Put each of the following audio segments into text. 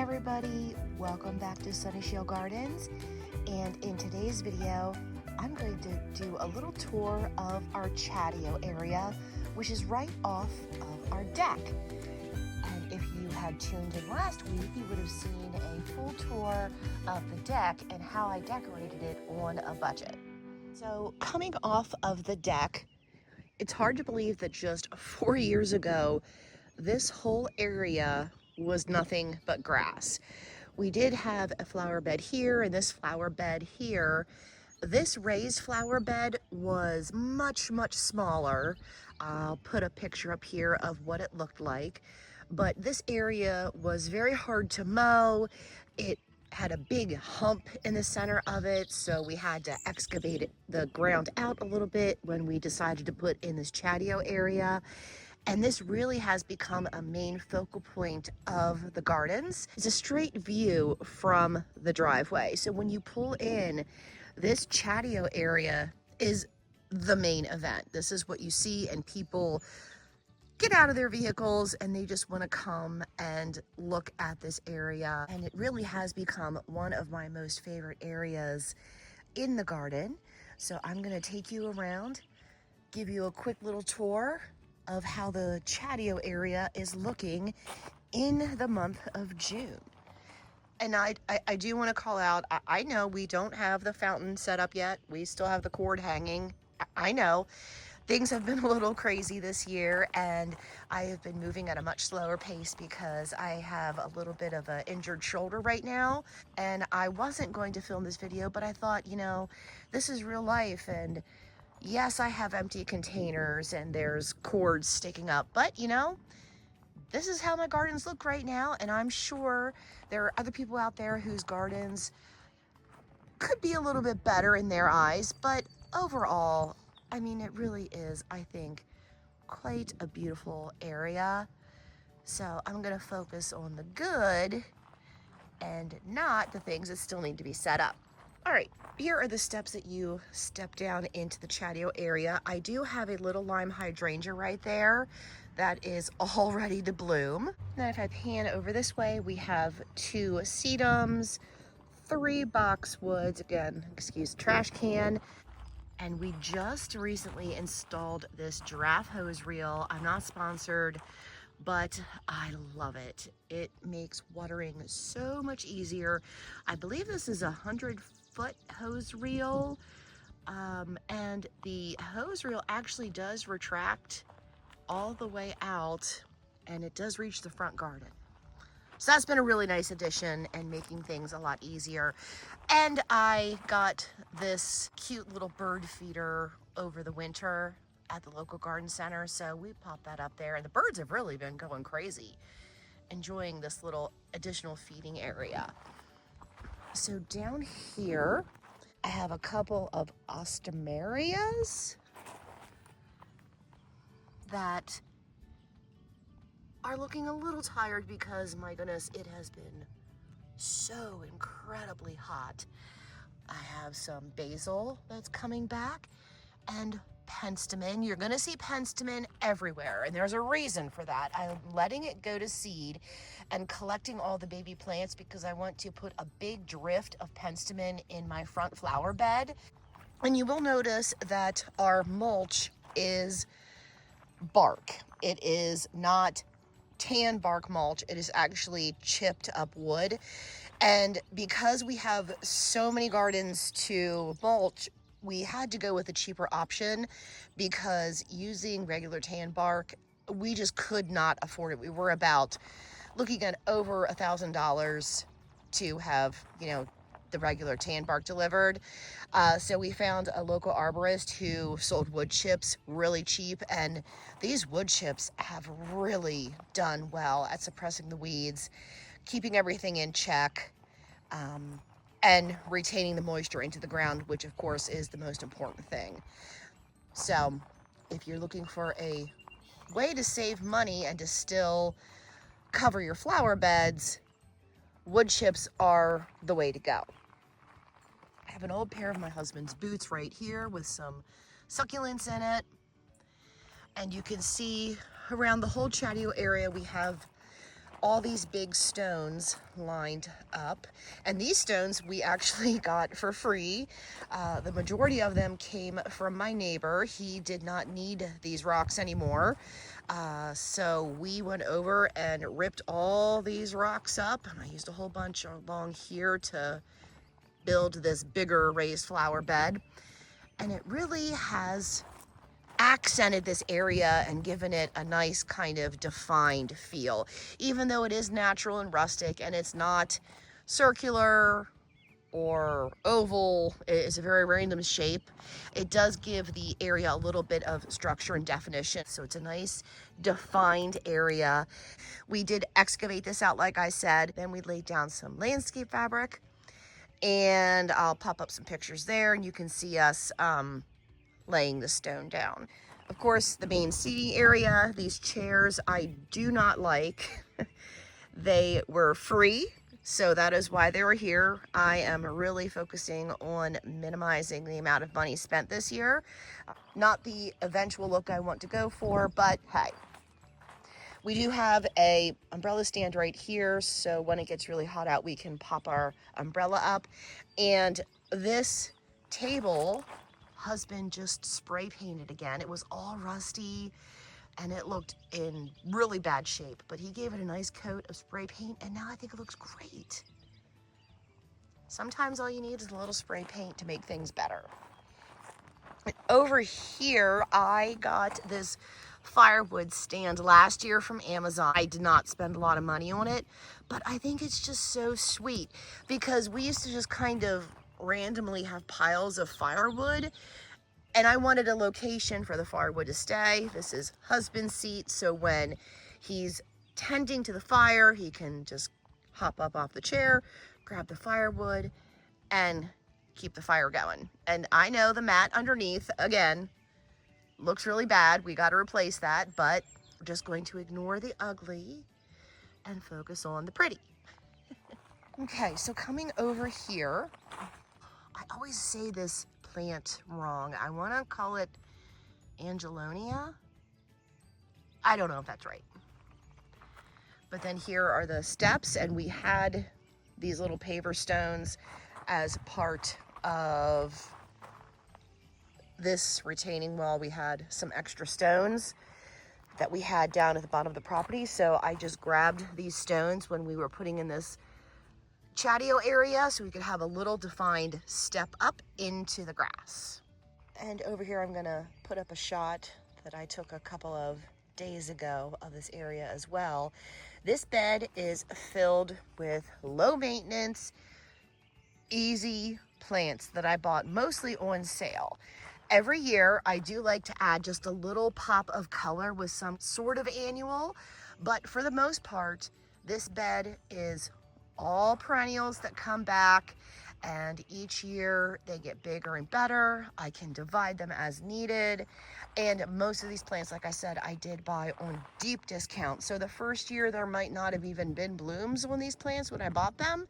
everybody, welcome back to Sunny Shield Gardens, and in today's video I'm going to do a little tour of our patio area, which is right off of our deck. And if you had tuned in last week, you would have seen a full tour of the deck and how I decorated it on a budget. So coming off of the deck, it's hard to believe that just 4 years ago this whole area was nothing but grass. We did have a flower bed here and this flower bed here. This raised flower bed was much smaller. I'll put a picture up here of what it looked like. But this area was very hard to mow. It had a big hump in the center of it, so we had to excavate the ground out a little bit when we decided to put in this patio area. And this really has become a main focal point of the gardens. It's a straight view from the driveway. So when you pull in, this patio area is the main event. This is what you see, and people get out of their vehicles and they just want to come and look at this area. And it really has become one of my most favorite areas in the garden. So I'm going to take you around, give you a quick little tour of how the patio area is looking in the month of June. And I do want to call out, I know we don't have the fountain set up yet. We still have the cord hanging. I know things have been a little crazy this year, and I have been moving at a much slower pace because I have a little bit of an injured shoulder right now. And I wasn't going to film this video, but I thought, you know, this is real life, and yes, I have empty containers and there's cords sticking up, but you know, this is how my gardens look right now, and I'm sure there are other people out there whose gardens could be a little bit better in their eyes, but overall, I mean, it really is, I think, quite a beautiful area. So I'm gonna focus on the good and not the things that still need to be set up. All right, here are the steps that you step down into the patio area. I do have a little lime hydrangea right there that is all ready to bloom. Then if I pan over this way, we have 2 sedums, 3 boxwoods, again, excuse the trash can. And we just recently installed this giraffe hose reel. I'm not sponsored, but I love it. It makes watering so much easier. I believe this is a 100-foot hose reel, and the hose reel actually does retract all the way out, and it does reach the front garden. So that's been a really nice addition and making things a lot easier. And I got this cute little bird feeder over the winter at the local garden center, so we popped that up there, and the birds have really been going crazy, enjoying this little additional feeding area. So down here, I have a couple of ostemarias that are looking a little tired because, my goodness, it has been so incredibly hot. I have some basil that's coming back, and penstemon. You're gonna see penstemon everywhere, and there's a reason for that. I'm letting it go to seed and collecting all the baby plants because I want to put a big drift of penstemon in my front flower bed. And you will notice that our mulch is bark. It is not tan bark mulch. It is actually chipped up wood. And because we have so many gardens to mulch, we had to go with a cheaper option because using regular tan bark, we just could not afford it. We were about looking at over $1,000 to have, you know, the regular tan bark delivered. So we found a local arborist who sold wood chips really cheap, and these wood chips have really done well at suppressing the weeds, keeping everything in check, and retaining the moisture into the ground, which of course is the most important thing. So if you're looking for a way to save money and to still cover your flower beds, wood chips are the way to go. I have an old pair of my husband's boots right here with some succulents in it. And you can see around the whole patio area, we have all these big stones lined up, and these stones we actually got for free. The majority of them came from my neighbor. He did not need these rocks anymore, so we went over and ripped all these rocks up, and I used a whole bunch along here to build this bigger raised flower bed, and it really has accented this area and given it a nice kind of defined feel. Even though it is natural and rustic and it's not circular or oval, it's a very random shape, it does give the area a little bit of structure and definition. So it's a nice defined area. We did excavate this out, like I said. Then we laid down some landscape fabric, and I'll pop up some pictures there, and you can see us laying the stone down. Of course, the main seating area, these chairs I do not like. They were free, so that is why they were here. I am really focusing on minimizing the amount of money spent this year. Not the eventual look I want to go for, but hey. We do have a umbrella stand right here, so when it gets really hot out, we can pop our umbrella up. And this table, husband just spray painted again. It was all rusty and it looked in really bad shape, but he gave it a nice coat of spray paint, and now I think it looks great. Sometimes all you need is a little spray paint to make things better. Over here, I got this firewood stand last year from Amazon. I did not spend a lot of money on it, but I think it's just so sweet because we used to just kind of randomly have piles of firewood, and I wanted a location for the firewood to stay. This is husband's seat, so when he's tending to the fire, he can just hop up off the chair, grab the firewood, and keep the fire going. And I know the mat underneath, again, looks really bad. We got to replace that, but we're just going to ignore the ugly and focus on the pretty. Okay, so coming over here, I always say this plant wrong. I want to call it Angelonia. I don't know if that's right. But then here are the steps, and we had these little paver stones as part of this retaining wall. We had some extra stones that we had down at the bottom of the property, so I just grabbed these stones when we were putting in this patio area so we could have a little defined step up into the grass. And over here I'm gonna put up a shot that I took a couple of days ago of this area as well. This bed is filled with low maintenance, easy plants that I bought mostly on sale. Every year I do like to add just a little pop of color with some sort of annual, but for the most part, this bed is all perennials that come back, and each year they get bigger and better. I can divide them as needed, and most of these plants, like I said, I did buy on deep discount. So the first year there might not have even been blooms on these plants when I bought them,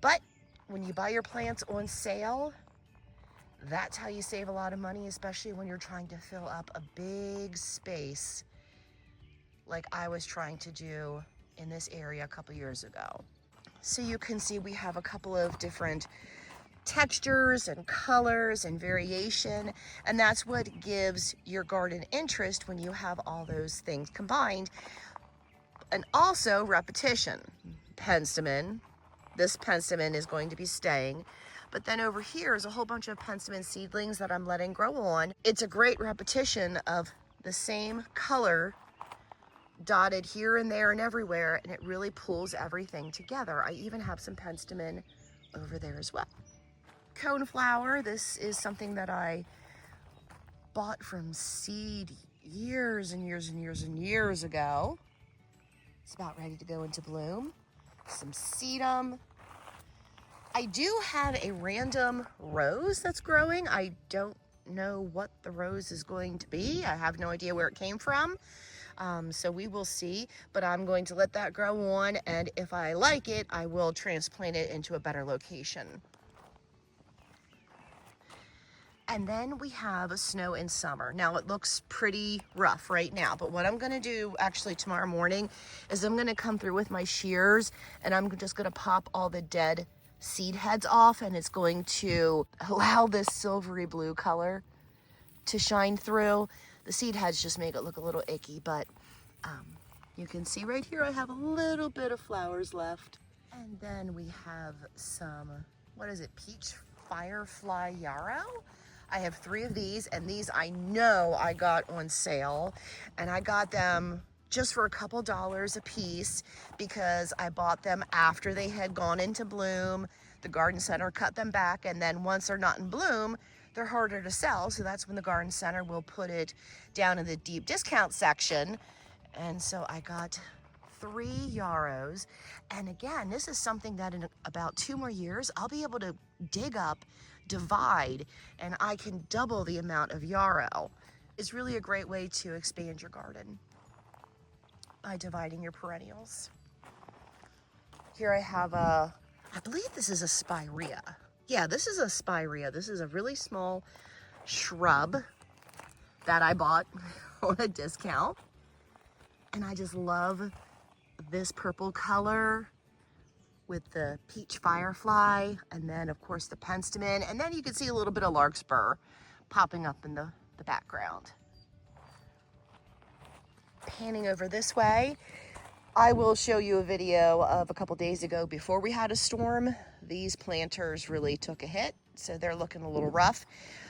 but when you buy your plants on sale, that's how you save a lot of money, especially when you're trying to fill up a big space like I was trying to do in this area a couple years ago. So you can see we have a couple of different textures and colors and variation, and that's what gives your garden interest when you have all those things combined. And also repetition. Penstemon. This penstemon is going to be staying. But then over here is a whole bunch of penstemon seedlings that I'm letting grow on. It's a great repetition of the same color dotted here and there and everywhere, and it really pulls everything together. I even have some penstemon over there as well. Coneflower, this is something that I bought from seed years and years and years and years ago. It's about ready to go into bloom. Some sedum. I do have a random rose that's growing. I don't know what the rose is going to be. I have no idea where it came from. So we will see, but I'm going to let that grow on, and if I like it, I will transplant it into a better location. And then we have snow in summer. Now it looks pretty rough right now, but what I'm gonna do actually tomorrow morning is I'm gonna come through with my shears and I'm just gonna pop all the dead seed heads off, and it's going to allow this silvery blue color to shine through. The seed heads just make it look a little icky, but you can see right here I have a little bit of flowers left. And then we have some, what is it, peach firefly yarrow? I have 3 of these, and these I know I got on sale, and I got them just for a couple dollars a piece because I bought them after they had gone into bloom. The garden center cut them back, and then once they're not in bloom, they're harder to sell, so that's when the garden center will put it down in the deep discount section. And so I got 3 yarrows, and again, this is something that in about 2 more years I'll be able to dig up, divide, and I can double the amount of yarrow. It's really a great way to expand your garden by dividing your perennials. Here I have I believe this is a spirea. Yeah, this is a spirea. This is a really small shrub that I bought on a discount, and I just love this purple color with the peach firefly, and then of course the penstemon, and then you can see a little bit of larkspur popping up in the background. Panning over this way, I will show you a video of a couple days ago before we had a storm. These planters really took a hit, so they're looking a little rough.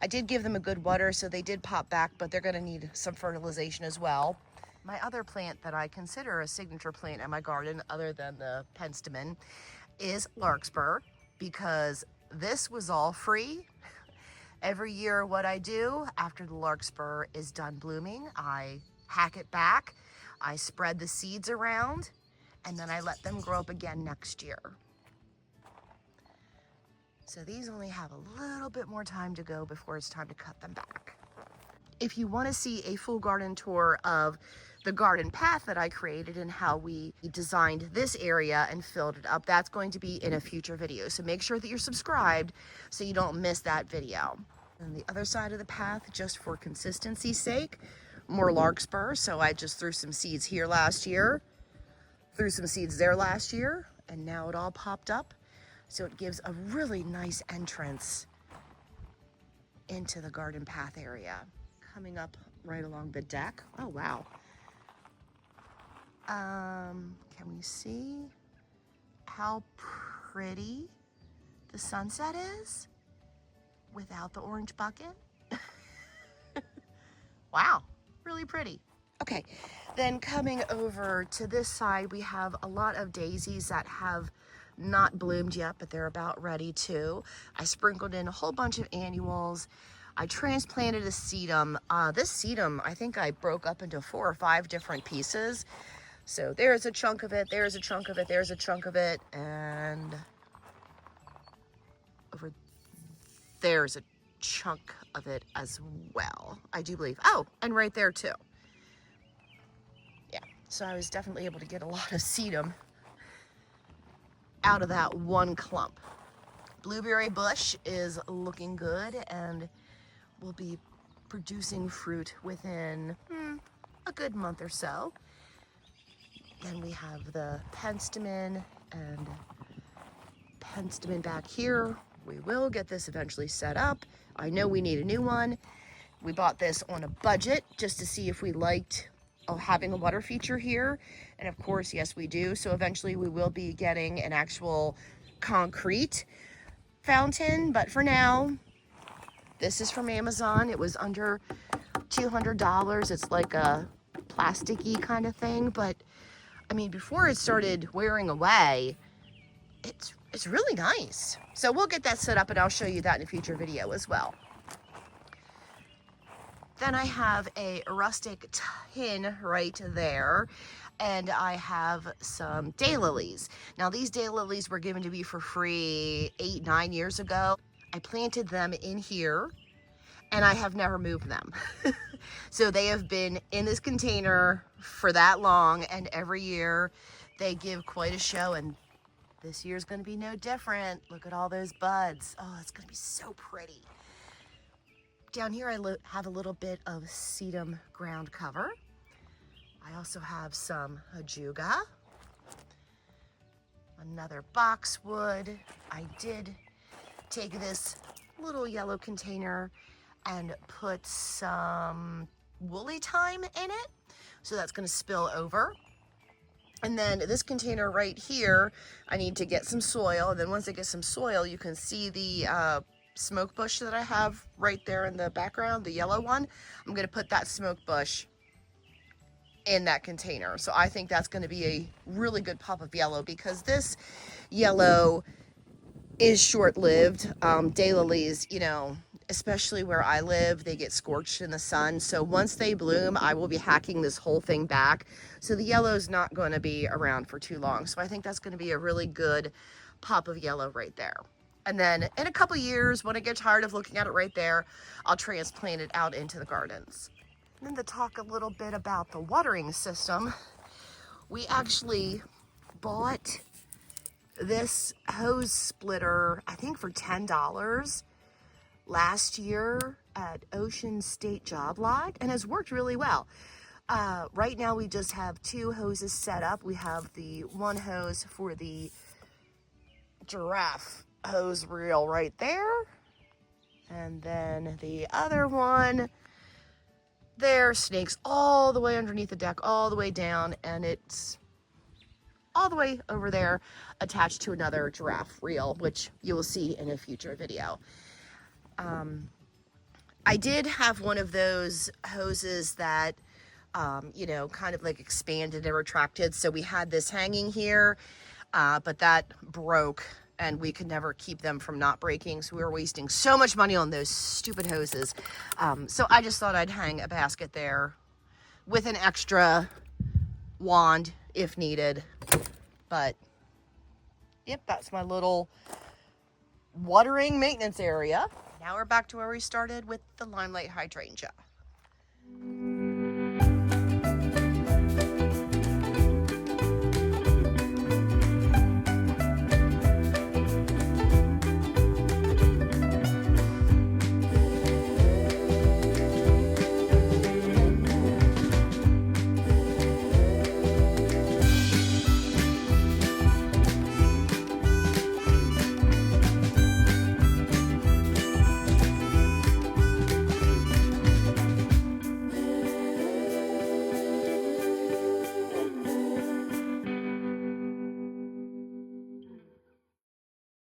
I did give them a good water, so they did pop back, but they're gonna need some fertilization as well. My other plant that I consider a signature plant in my garden, other than the penstemon, is larkspur, because this was all free. Every year what I do after the larkspur is done blooming, I hack it back, I spread the seeds around, and then I let them grow up again next year. So these only have a little bit more time to go before it's time to cut them back. If you want to see a full garden tour of the garden path that I created and how we designed this area and filled it up, that's going to be in a future video. So make sure that you're subscribed so you don't miss that video. On the other side of the path, just for consistency's sake, more larkspur. So I just threw some seeds here last year, threw some seeds there last year, and now it all popped up. So it gives a really nice entrance into the garden path area. Coming up right along the deck. Oh, wow. Can we see how pretty the sunset is without the orange bucket? Wow, really pretty. Okay, then coming over to this side, we have a lot of daisies that have not bloomed yet, but they're about ready to. I sprinkled in a whole bunch of annuals. I transplanted a sedum. This sedum, I think I broke up into 4 or 5 different pieces. So there's a chunk of it, there's a chunk of it, there's a chunk of it, and over there's a chunk of it as well, I do believe. Oh, and right there too. Yeah, so I was definitely able to get a lot of sedum out of that one clump. Blueberry bush is looking good and will be producing fruit within a good month or so. Then we have the penstemon and penstemon back here. We will get this eventually set up. I know we need a new one. We bought this on a budget just to see if we liked having a water feature here. And of course, yes, we do. So eventually we will be getting an actual concrete fountain. But for now, this is from Amazon. It was under $200. It's like a plasticky kind of thing. But I mean, before it started wearing away, it's really nice. So we'll get that set up and I'll show you that in a future video as well. Then I have a rustic tin right there, and I have some daylilies. Now these daylilies were given to me for free 8-9 years ago. I planted them in here and I have never moved them. So they have been in this container for that long, and every year they give quite a show, and this year's gonna be no different. Look at all those buds. Oh, it's gonna be so pretty. Down here I have a little bit of sedum ground cover. I also have some ajuga, another boxwood. I did take this little yellow container and put some woolly thyme in it, so that's going to spill over. And then this container right here, I need to get some soil. And then once I get some soil, you can see the smoke bush that I have right there in the background, the yellow one. I'm going to put that smoke bush in that container. So I think that's going to be a really good pop of yellow, because this yellow is short-lived. Daylilies, you know, especially where I live, they get scorched in the sun. So once they bloom, I will be hacking this whole thing back. So the yellow's not going to be around for too long. So I think that's going to be a really good pop of yellow right there. And then in a couple years, when I get tired of looking at it right there, I'll transplant it out into the gardens. And then to talk a little bit about the watering system, we actually bought this hose splitter, I think for $10 last year at Ocean State Job Lot, and has worked really well. Right now we just have 2 hoses set up. We have the one hose for the giraffe hose reel right there, and then the other one there snakes all the way underneath the deck, all the way down, and it's all the way over there attached to another giraffe reel, which you will see in a future video. I did have one of those hoses that, you know, kind of like expanded and retracted. So we had this hanging here, but that broke and we could never keep them from not breaking. So we were wasting so much money on those stupid hoses. So I just thought I'd hang a basket there with an extra wand if needed. But yep, that's my little watering maintenance area. Now we're back to where we started with the limelight hydrangea.